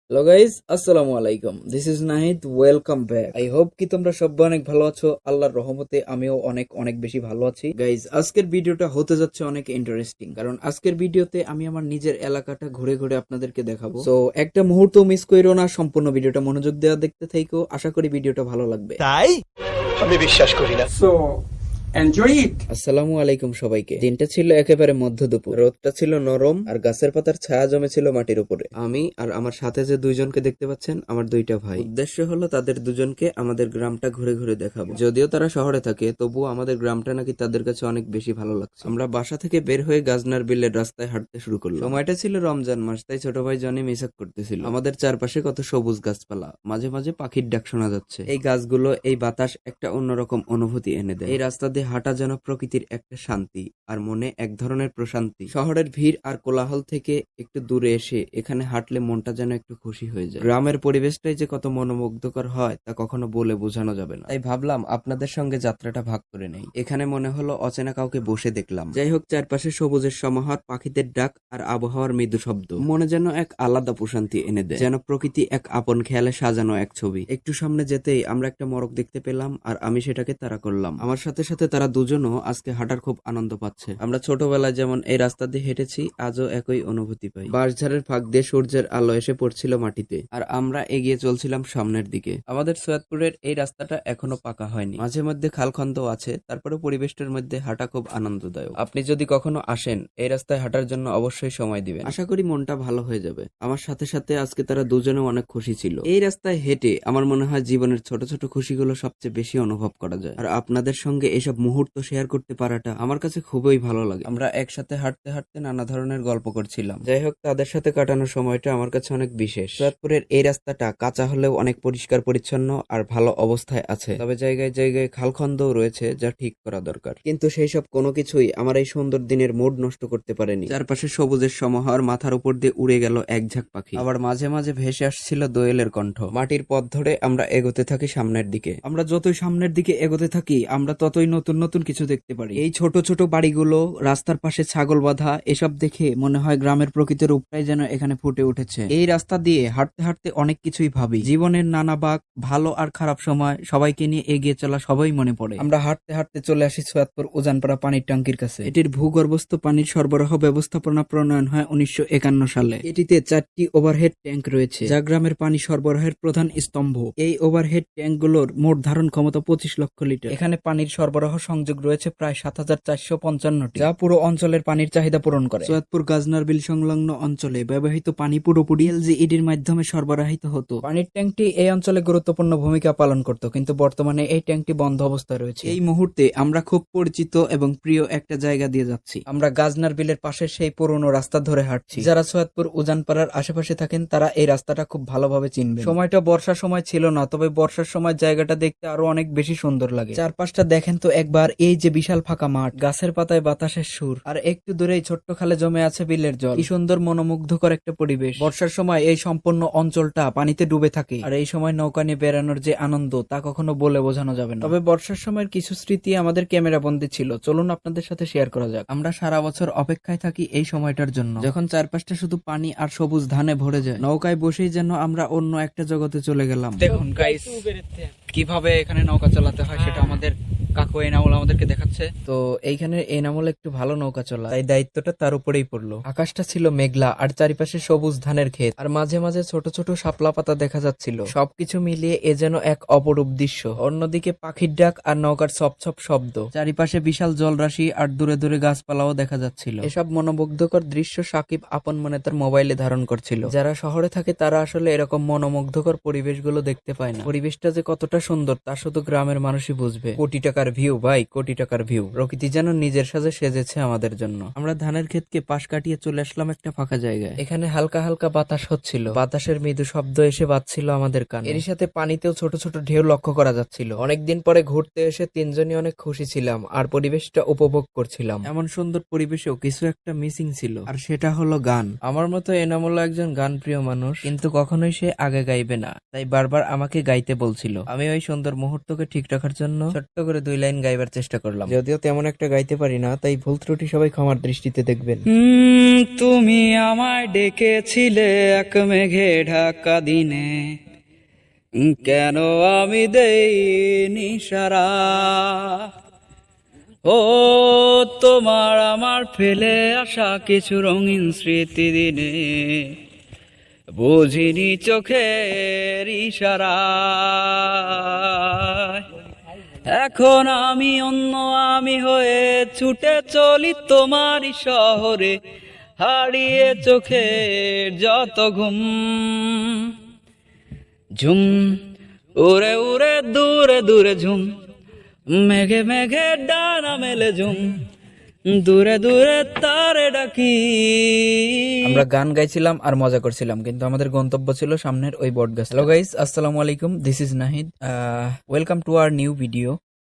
Hello guys, আসসালামু আলাইকুম। This is Nahid, welcome back. I hope কি তোমরা সবাই অনেক ভালো আছো। আল্লাহর রহমতে আমিও অনেক অনেক বেশি ভালো আছি। গাইস, আজকের ভিডিওটা হতে যাচ্ছে অনেক ইন্টারেস্টিং, কারণ আজকের ভিডিওতে আমি আমার নিজের এলাকাটা ঘুরে ঘুরে আপনাদেরকে দেখাবো। সো একটা মুহূর্ত মিস কইরো না, সম্পূর্ণ ভিডিওটা মনোযোগ দেওয়া দেখতে থাইকো। আশা করি ভিডিওটা ভালো লাগবে। তাই আমি বিশ্বাস করি না। So enjoy it. আসসালামু আলাইকুম সবাইকে। দিনটা ছিল একেবারে মধ্য দুপুর। রোদটা ছিল নরম আর গাছের পাতার ছায়া জমেছিল মাটির উপরে। আমি আর আমার সাথে যে দুইজনকে দেখতে পাচ্ছেন, আমার দুইটা ভাই। উদ্দেশ্য হলো তাদের দুজনকে আমাদের গ্রামটা ঘুরে ঘুরে দেখাবো। যদিও তারা শহরে থাকে, তবুও আমাদের গ্রামটা নাকি তাদের কাছে অনেক বেশি ভালো লাগছে। আমরা বাসা থেকে বের হয়ে গাজনার বিলের রাস্তায় হাঁটতে শুরু করলাম। সময়টা ছিল রমজান মাস, তাই ছোট ভাই জনি মিসাক করতেছিল। আমাদের চারপাশে কত সবুজ গাছপালা, মাঝে মাঝে পাখির ডাক শোনা যাচ্ছে। এই গাছগুলো, এই বাতাস একটা অন্যরকম অনুভূতি এনে দেয়। এই রাস্তা দিয়ে হাঁটা যেন প্রকৃতির একটা শান্তি, আর মনে এক ধরনের প্রশান্তি। শহরের ভিড় আর কোলাহল থেকে একটু দূরে এসে এখানে হাঁটলে মনটা যেন একটু খুশি হয়ে যায়। গ্রামের পরিবেশটাই যে কত মনোমুগ্ধকর হয় তা কখনো বলে বোঝানো যাবে না। তাই ভাবলাম আপনাদের সঙ্গে যাত্রাটা ভাগ করে নেই। এখানে মনে হলো অচেনা কাউকে বসে দেখলাম। যাই হোক, চারপাশে সবুজের সমাহার, পাখিদের ডাক আর আবহাওয়ার মৃদু শব্দ মনে যেন এক আলাদা প্রশান্তি এনে দেয়, যেন প্রকৃতি এক আপন খেয়ালে সাজানো এক ছবি। একটু সামনে যেতেই আমরা একটা মোরগ দেখতে পেলাম, আর আমি সেটাকে তাড়া করলাম। আমার সাথে সাথে তারা দুজনও আজকে হাঁটার খুব আনন্দ পাচ্ছে। আমরা ছোটবেলায় যেমন এই রাস্তা দিয়ে হেঁটেছি, আজও একই অনুভূতি পাই। বাঁশঝাড়ের ফাঁক দিয়ে সূর্যের আলো এসে পড়ছিল মাটিতে, আর আমরা এগিয়ে চলছিলাম সামনের দিকে। আমাদের সৈয়দপুরের এই রাস্তাটা এখনো পাকা হয়নি, মাঝে মধ্যে খালখন্দ আছে, তারপরে পরিবেশটার মধ্যে হাঁটা খুব আনন্দদায়ক। আপনি যদি কখনো আসেন, এই রাস্তায় হাঁটার জন্য অবশ্যই সময় দিবেন। আশা করি মনটা ভালো হয়ে যাবে। আমার সাথে সাথে আজকে তারা দুজনেও অনেক খুশি ছিল। এই রাস্তায় হেঁটে আমার মনে হয় জীবনের ছোট ছোট খুশিগুলো সবচেয়ে বেশি অনুভব করা যায়, আর আপনাদের সঙ্গে এসব মুহূর্ত শেয়ার করতে পারাটা আমার কাছে খুবই ভালো লাগে। আমরা একসাথে হাঁটতে হাঁটতে নানা ধরনের গল্প করছিলাম। যাই হোক, তাদের সাথে কাটানোর সময়টা আমার কাছে অনেক বিশেষ। সৈয়দপুরের এই রাস্তাটা কাঁচা হলেও অনেক পরিষ্কার পরিচ্ছন্ন আর ভালো অবস্থায় আছে, তবে জায়গায় জায়গায় খালখন্দও রয়েছে, যা ঠিক করা দরকার। কিন্তু সেই সব কোনো কিছুই আমার এই সুন্দর দিনের মুড নষ্ট করতে পারেনি। চারপাশে সবুজের সমাহার, মাথার উপর দিয়ে উড়ে গেল এক ঝাঁক পাখি, আবার মাঝে মাঝে ভেসে আসছিল দোয়েলের কণ্ঠ। মাটির পথ ধরে আমরা এগোতে থাকি সামনের দিকে। আমরা যতই সামনের দিকে এগোতে থাকি, আমরা ততই নতুন নতুন কিছু দেখতে পারি। এই ছোট ছোট বাড়িগুলো, রাস্তার পাশে ছাগল বাঁধা, এসব দেখে মনে হয় গ্রামের প্রকৃতির রূপটাই যেন এখানে ফুটে উঠেছে। এই রাস্তা দিয়ে হাঁটতে হাঁটতে অনেক কিছুই ভাবি। জীবনের নানা বাঁক, ভালো আর খারাপ সময়, সবাইকে নিয়ে এগিয়ে চলা সবাই মনে পড়ে। আমরা হাঁটতে হাঁটতে চলে আসি সৈয়দপুর উজানপাড়া পানির ট্যাঙ্কির কাছে। এটির ভূগর্ভস্থ পানির সরবরাহ ব্যবস্থাপনা প্রণয়ন হয় 1951 সালে। এটিতে 4টি ওভারহেড ট্যাঙ্ক রয়েছে, যা গ্রামের পানি সরবরাহের প্রধান স্তম্ভ। এই ওভারহেড ট্যাঙ্কগুলোর মোট ধারণ ক্ষমতা 25 লক্ষ লিটার। এখানে পানির সরবরাহ সংযোগ রয়েছে প্রায় 7455টি, যা পুরো অঞ্চলের পানির চাহিদা পূরণ করে। সৈয়দপুর গাজনার বিল সংলগ্ন অঞ্চলে ব্যবহৃত পানি পুরোপুরি এলজিইডির মাধ্যমে সরবরাহিত হতো। পানির ট্যাঙ্কটি এই অঞ্চলে গুরুত্বপূর্ণ ভূমিকা পালন করত, কিন্তু বর্তমানে এই ট্যাঙ্কটি বন্ধ অবস্থায় রয়েছে। এই মুহূর্তে আমরা খুব পরিচিত এবং প্রিয় একটা জায়গা দিয়ে যাচ্ছি। আমরা গাজনার বিলের পাশে সেই পুরনো রাস্তা ধরে হাঁটছি। যারা সৈয়দপুর উজানপাড়ার আশেপাশে থাকেন, তারা এই রাস্তাটা খুব ভালোভাবে চিনবেন। সময়টা বর্ষার সময় ছিল না, তবে বর্ষার সময় জায়গাটা দেখতে আরো অনেক বেশি সুন্দর লাগে। চারপাশটা দেখেন তো একবার, এই যে বিশাল ফাঁকা মাঠ, গাছের পাতায় বাতাসের সুর, আর একটু দূরেই ছোট্ট খালে জমে আছে বিলের জল। কি সুন্দর মনোমুগ্ধকর একটা পরিবেশ। বর্ষার সময় এই সম্পূর্ণ অঞ্চলটা পানিতে ডুবে থাকে, আর এই সময় নৌকা নিয়ে বেড়ানোর যে আনন্দ, তা কখনো বলে বোঝানো যাবে না। তবে বর্ষার সময়ের কিছু স্মৃতি আমাদের ক্যামেরা বন্দী ছিল, চলুন আপনাদের সাথে শেয়ার করা যাক। আমরা সারা বছর অপেক্ষায় থাকি এই সময়টার জন্য, যখন চারপাশটা শুধু পানি আর সবুজ ধানে ভরে যায়। নৌকায় বসেই যেন আমরা অন্য একটা জগতে চলে গেলাম। দেখুন গাইস, কিভাবে এখানে নৌকা চালাতে হয় সেটা আমাদের কাকু এনামুল আমাদেরকে দেখাচ্ছে। তো এইখানে এনামুল একটু ভালো নৌকা চলা, তাই দায়িত্বটা তার উপরেই পড়লো। আকাশটা ছিল মেঘলা, আর চারিপাশে সবুজ ধানের ক্ষেত, আর মাঝে মাঝে ছোট ছোট শাপলা পাতা দেখা যাচ্ছিল। সবকিছু মিলিয়ে এ যেন এক অপরূপ দৃশ্য। অন্যদিকে পাখির ডাক আর নৌকার ছপ ছপ শব্দ, চারিপাশে বিশাল জলরাশি আর দূরে দূরে গাছপালাও দেখা যাচ্ছিল। এসব মনোমুগ্ধকর দৃশ্য সাকিব আপন মনে তার মোবাইলে ধারণ করছিল। যারা শহরে থাকে তারা আসলে এরকম মনোমুগ্ধকর পরিবেশগুলো দেখতে পায় না। পরিবেশটা যে কতটা সুন্দর তা শুধু গ্রামের মানুষই বুঝবে। কোটি টাকার ভিউ ভাই, কোটি টাকার ভিউ। প্রকৃতি যেন নিজের সাজে সেজেছে আমাদের জন্য। আমরা ধানের ক্ষেতকে পাশ কাটিয়ে চলে আসলাম একটা ফাঁকা জায়গায়। এখানে হালকা হালকা বাতাস হচ্ছিল, বাতাসের মৃদু শব্দ এসে বাজছিল আমাদের কানে। এর সাথে পানিতেও ছোট ছোট ঢেউ লক্ষ্য করা যাচ্ছিল। অনেকদিন পরে ঘুরতে এসে তিনজনই অনেক খুশি ছিলাম, আর পরিবেশটা উপভোগ করছিলাম। এমন সুন্দর পরিবেশেও কিছু একটা মিসিং ছিল, আর সেটা হলো গান। আমার মতো এনামুল্লাহ একজন গান প্রিয় মানুষ, কিন্তু কখনোই সে আগে গাইবে না, তাই বারবার আমাকে গাইতে বলছিল। আমি ওই সুন্দর মুহূর্তকে ঠিক রাখার জন্য ছোট্ট করে 2 দুই লাইন গাইবার চেষ্টা করলাম, যদিও তেমন একটা গাইতে পারি না, তাই ভুল ত্রুটি সবাই ক্ষমার দৃষ্টিতে দেখবেন। তুমি আমায় ডেকেছিলে এক মেঘে ঢাকা দিনে, কেন আমি দেইনি সারা? ও তোমার আমার ফেলে আসা কিছু রঙিন স্মৃতি দিনে বুঝিনি চোখের ইশারা। এখন আমি অন্য আমি হয়ে ছুটে চলি তোমারই শহরে, হারিয়ে চোখের যত ঘুম। ঝুম উড়ে উড়ে দূরে দূরে ঝুম, মেঘে মেঘে ডানা মেলে ঝুম, দূরে দূরে তারে ডাকি। আমরা গান গাইছিলাম আর মজা করছিলাম, কিন্তু আমাদের গন্তব্য ছিল সামনের ওই বটগাছ। হ্যালো গাইস, আসসালামু আলাইকুম, this is Nahid. Welcome to our new video.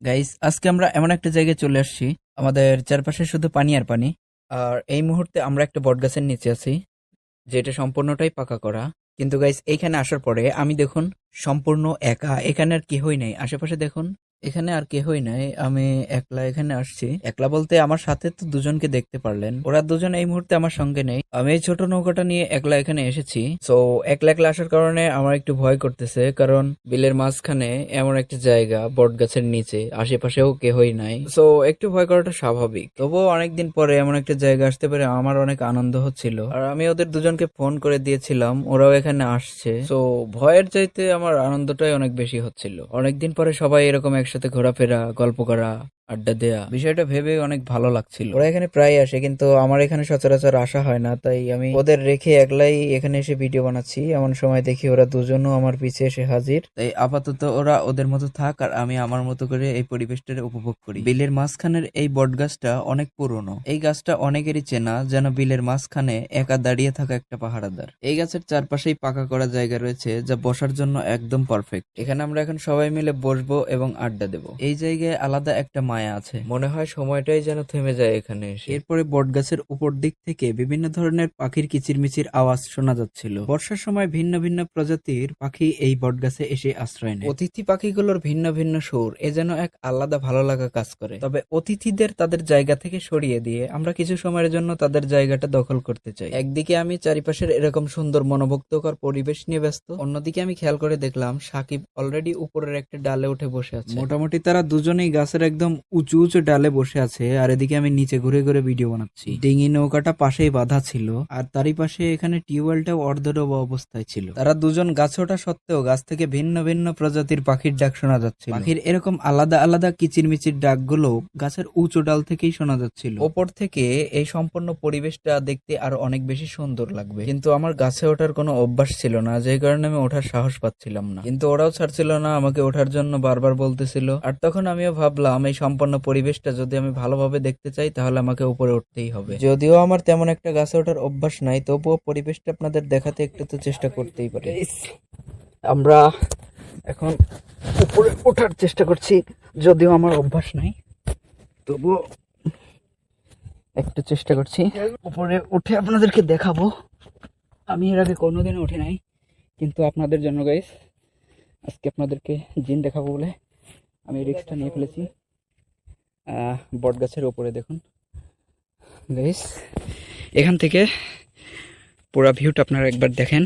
Guys, আজকে আমরা এমন একটা জায়গায় চলে আসছি, আমাদের চারপাশে শুধু পানি আর পানি। আর এই মুহূর্তে আমরা একটা বটগাছের নিচে আছি, যেটা সম্পূর্ণটাই পাকা করা। কিন্তু গাইস, এইখানে আসার পরে আমি দেখুন সম্পূর্ণ একা, এখানে আর কেহই নাই। আশেপাশে দেখুন, এখানে আর কেহই নাই, আমি একলা এখানে আসছি। একলা বলতে আমার সাথে তো দুজনকে দেখতে পারলেন, ওরা দুজন এই মুহূর্তে আমার সঙ্গে নেই। আমি এই ছোট নৌকাটা নিয়ে একলা এখানে এসেছি। সো একলা একলা আসার কারণে আমার একটু ভয় করতেছে, কারণ বিলের মাঝখানে এমন একটা জায়গা, বট গাছের নিচে, আশেপাশেও কেহই নাই। সো একটু ভয় করাটা স্বাভাবিক। তবুও অনেকদিন পরে এমন একটা জায়গা আসতে পেরে আমার অনেক আনন্দ হচ্ছিল। আর আমি ওদের দুজনকে ফোন করে দিয়েছিলাম, ওরাও এখানে আসছে। সো ভয়ের চাইতে আমার আনন্দটাই অনেক বেশি হচ্ছিল। অনেকদিন পরে সবাই এরকম একসাথে ঘোরাফেরা, গল্প করা, আড্ডা দেয়া, বিষয়টা ভেবে অনেক ভালো লাগছিল। ওরা এখানে প্রায় আসে, কিন্তু আমার এখানে সচরাচর আসা হয় না, তাই আমি ওদের রেখে একলাই এখানে এসে ভিডিও বানাচ্ছি। এমন সময় দেখি ওরা দুজনও আমার পিছে এসে হাজির। তাই আপাতত ওরা ওদের মতো থাক, আর আমি আমার মতো করে এই পরিবেশটাকে উপভোগ করি। বিলের মাঝখানের এই বট গাছটা অনেক পুরনো। এই গাছটা অনেকেরই চেনা, যেন বিলের মাঝখানে একা দাঁড়িয়ে থাকা একটা পাহারাদার। এই গাছের চারপাশেই পাকা করা জায়গা রয়েছে, যা বসার জন্য একদম পারফেক্ট। এখানে আমরা এখন সবাই মিলে বসবো এবং আড্ডা দেবো। এই জায়গায় আলাদা একটা মায়া আছে, মনে হয় সময়টাই যেন থেমে যায় এখানে এসে। এরপরে বটগাছের উপর দিক থেকে বিভিন্ন ধরনের পাখির কিচিরমিচির আওয়াজ শোনা যাচ্ছিল। বর্ষার সময় ভিন্ন ভিন্ন প্রজাতির পাখি এই বটগাছে এসে আশ্রয় নেয়। অতিথি পাখিগুলোর ভিন্ন ভিন্ন সুর এ যেন এক আলাদা ভালো লাগা কাজ করে। তবে অতিথিদের তাদের জায়গা থেকে সরিয়ে দিয়ে আমরা কিছু সময়ের জন্য তাদের জায়গাটা দখল করতে চাই। একদিকে আমি চারিপাশের এরকম সুন্দর মনোমুগ্ধকর পরিবেশ নিয়ে ব্যস্ত, অন্যদিকে আমি খেয়াল করে দেখলাম সাকিব অলরেডি উপরের একটা ডালে উঠে বসে আছে। মোটামুটি তারা দুজনেই গাছের একদম উঁচু উঁচু ডালে বসে আছে, আর এদিকে আমি নিচে ঘুরে ঘুরে ভিডিও বানাচ্ছি। ডিঙি নৌকাটা পাশেই বাঁধা ছিল, আর তারই পাশে এখানে টিউবওয়েলটাও অর্ধডোবা অবস্থায় ছিল। তারা দুজন গাছে ওঠা সত্ত্বেও গাছ থেকে ভিন্ন ভিন্ন প্রজাতির পাখির ডাক শোনা যাচ্ছিল। পাখির এরকম আলাদা আলাদা কিচিরমিচির ডাকগুলো গাছের উঁচু ডাল থেকেই শোনা যাচ্ছিল। ওপর থেকে এই সম্পূর্ণ পরিবেশটা দেখতে আরো অনেক বেশি সুন্দর লাগবে, কিন্তু আমার গাছে ওঠার কোনো অভ্যাস ছিল না, যে কারণে আমি ওঠার সাহস পাচ্ছিলাম না। কিন্তু ওরাও ছাড়ছিল না, আমাকে ওঠার জন্য বারবার বলতেছিল। আর তখন আমিও ভাবলাম, এই সম্পূর্ণ পরিবেশটা যদি আমি ভালোভাবে দেখতে চাই, তাহলে আমাকে উপরে উঠতেই হবে। যদিও আমার তেমন একটা গাছে ওঠার অভ্যাস নাই, তবুও পরিবেশটা আপনাদের দেখাতে একটু তো চেষ্টা করতেই পারি। আমরা এখন উপরে ওঠার চেষ্টা করছি, যদিও আমার অভ্যাস নাই, তবুও একটু চেষ্টা করছি। উপরে উঠে আপনাদেরকে দেখাবো। আমি এর আগে কোনোদিনও উঠে নাই, কিন্তু আপনাদের জন্য গাইস আজকে আপনাদেরকে জিন দেখাবো বলে আমি রিস্কটা নিয়ে ফেলেছি। বট গাছের ওপরে দেখুন গাইস, এখান থেকে পুরো ভিউটা আপনারা একবার দেখেন।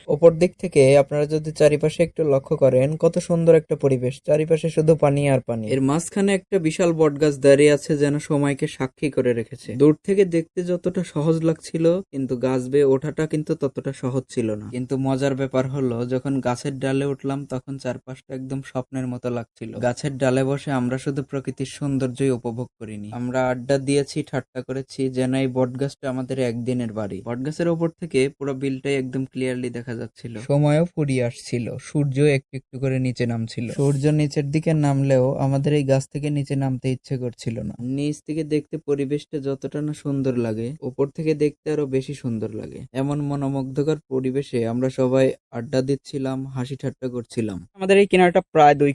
ওপর দিক থেকে আপনারা যদি চারিপাশে একটু লক্ষ্য করেন, কত সুন্দর একটা পরিবেশ, চারিপাশে শুধু পানি আর পানি। এর মাঝখানে একটা বিশাল বটগাছ দাঁড়িয়ে আছে, যেন সময়কে সাক্ষী করে রেখেছে। দূর থেকে দেখতে যতটা সহজ লাগছিল, কিন্তু গাছ বেয়ে ওঠাটা কিন্তু ততটা সহজ ছিল না। কিন্তু মজার ব্যাপার হলো, যখন গাছের ডালে উঠলাম তখন চারপাশটা একদম স্বপ্নের মতো লাগছিল। গাছের ডালে বসে আমরা শুধু প্রকৃতির সৌন্দর্যই উপভোগ করিনি, আমরা আড্ডা দিয়েছি, ঠাট্টা করেছি, যেন এই বটগাছটা আমাদের একদিনের বাড়ি। বটগাছের ওপর থেকে পুরো বিলটাই একদম ক্লিয়ারলি দেখা যাচ্ছিল। সময়ও ফুরিয়ে আসছিল, সূর্য একটু একটু করে নিচে নামছিল। সূর্য নিচের দিকে নামলেও আমাদের এই গাছ থেকে নিচে নামতে ইচ্ছে করছিল না। নিচ থেকে দেখতে পরিবেশটা যতটা না সুন্দর লাগে, উপর থেকে দেখতে আরো বেশি সুন্দর লাগে। এমন মনোমুগ্ধকর পরিবেশে আমরা সবাই আড্ডা দিচ্ছিলাম, হাসি ঠাট্টা করছিলাম। আমাদের এই কিনারটা প্রায় 2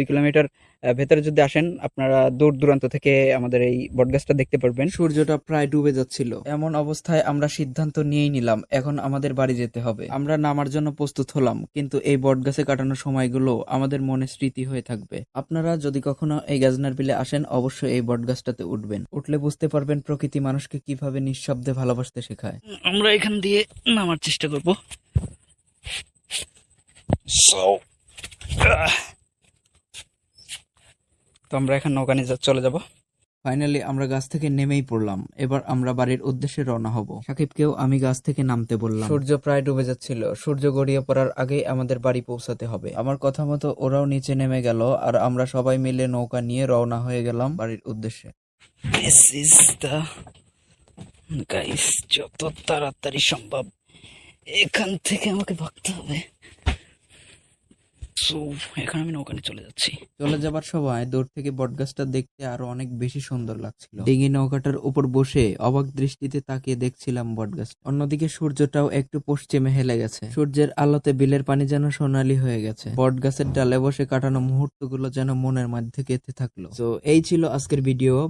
কিলোমিটার ভেতরে যদি আসেন আপনারা দূর দূরান্ত থেকে আমাদের এই বটগাছটা দেখতে পারবেন। সূর্যটা প্রায় ডুবে যাচ্ছিল, এমন অবস্থায় আমরা সিদ্ধান্ত নিয়েই নিলাম এখন আমাদের বাড়ি যেতে হবে। আমরা নামার জন্য প্রস্তুত হলাম, কিন্তু এই বটগাছে কাটানো সময়গুলো আমাদের মনে স্মৃতি হয়ে থাকবে। আপনারা যদি কখনো এই গাজনার বিলে আসেন অবশ্যই এই বটগাছটাতে উঠবেন, উঠলে বুঝতে পারবেন প্রকৃতি মানুষকে কিভাবে নিঃশব্দে ভালোবাসতে শেখায়। আমরা এখান দিয়ে নামার চেষ্টা করব। তো আমরা এখন নৌকা নিয়ে চলে যাব। ফাইনালি আমরা গাছ থেকে নেমেই পড়লাম। এবার আমরা বাড়ির উদ্দেশ্যে রওনা হব। সাকিবকেও আমি গাছ থেকে নামতে বললাম। সূর্য প্রায় ডুবে যাচ্ছিল, সূর্য গড়িয়ে পড়ার আগেই আমাদের বাড়ি পৌঁছাতে হবে। আমার কথা মতো ওরাও নিচে নেমে গেল আর আমরা সবাই মিলে নৌকা নিয়ে রওনা হয়ে গেলাম বাড়ির উদ্দেশ্যে। This is the guys, যত তাড়াতাড়ি সম্ভব এখান থেকে আমাকে ভাগতে হবে। সো এখন আমি নৌকা নিয়ে চলে যাচ্ছি। চলে যাবার সময় দূর থেকে বটগাছটা দেখতে আরো অনেক বেশি সুন্দর লাগছিল। ডিঙি নৌকাটার উপর বসে অবাক দৃষ্টিতে তাকিয়ে দেখছিলাম বটগাছ। অন্যদিকে সূর্যটাও একটু পশ্চিমে হেলে গেছে, সূর্যের আলোতে বিলের পানি যেন সোনালী হয়ে গেছে। বটগাছের ডালে বসে কাটানো মুহূর্তগুলো যেন মনের মধ্যে গেঁথে থাকলো। তো এই ছিল আজকের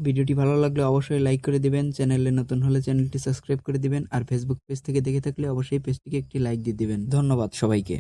ভিডিওটি ভালো লাগলে অবশ্যই লাইক করে দিবেন, চ্যানেলে নতুন হলে চ্যানেলটি সাবস্ক্রাইব করে দিবেন, আর ফেসবুক পেজ থেকে দেখে থাকলে অবশ্যই পেজটিকে একটি লাইক দিয়ে দিবেন। ধন্যবাদ সবাইকে।